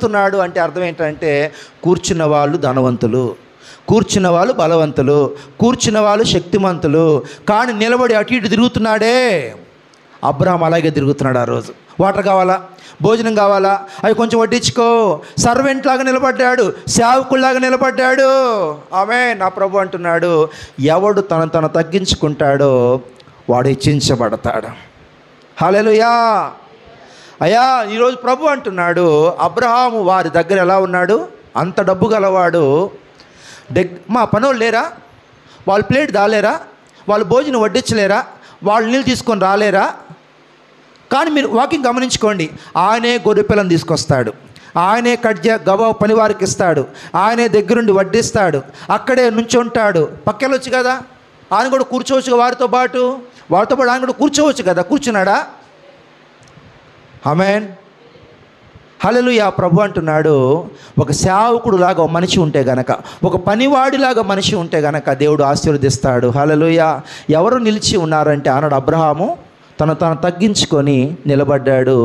తున్నాడు అంటే అర్థం ఏంటంటే కూర్చున్న వాళ్ళు ధనవంతులు, కూర్చున్న వాళ్ళు బలవంతులు, కూర్చున్న వాళ్ళు శక్తిమంతులు, కానీ నిలబడి అటు ఇటు తిరుగుతున్నాడే. అబ్రహాం అలాగే తిరుగుతున్నాడు. ఆ రోజు వాటర్ కావాలా, భోజనం కావాలా, అవి కొంచెం వడ్డించుకో. సర్వెంట్ లాగా నిలబడ్డాడు, సేవకుల్లాగా నిలబడ్డాడు. ఆమె నా ప్రభు అంటున్నాడు, ఎవడు తను తగ్గించుకుంటాడో వాడు హెచ్చించబడతాడు. హల్లెలూయా. అయ్యా ఈరోజు ప్రభు అంటున్నాడు, అబ్రహాము వారి దగ్గర ఎలా ఉన్నాడు? అంత డబ్బు గలవాడు. మా పనోళ్ళు లేరా? వాళ్ళు ప్లేట్ దాలేరా? వాళ్ళు భోజనం వడ్డించలేరా? వాళ్ళు నీళ్ళు తీసుకొని రాలేరా? కానీ మీరు వాకింగ్ గమనించుకోండి, ఆయనే గొర్రెపిల్లని తీసుకొస్తాడు, ఆయనే గబా పనివారికి ఇస్తాడు, ఆయనే దగ్గరుండి వడ్డిస్తాడు, అక్కడే నుంచుంటాడు. పక్కెళ్ళొచ్చు కదా, ఆయన కూడా కూర్చోవచ్చు వారితో పాటు ఆయన కూడా కూర్చోవచ్చు కదా. కూర్చున్నాడా? ఆమేన్. హల్లెలూయా. ప్రభు అంటున్నాడు, ఒక సేవకుడు లాగా మనిషి ఉంటే గనక, ఒక పనివాడిలాగా మనిషి ఉంటే గనక దేవుడు ఆశీర్వదిస్తాడు. హల్లెలూయా. ఎవరు నిలిచి ఉన్నారంటే ఆనాడు అబ్రహాము తను తగ్గించుకొని నిలబడ్డాడు.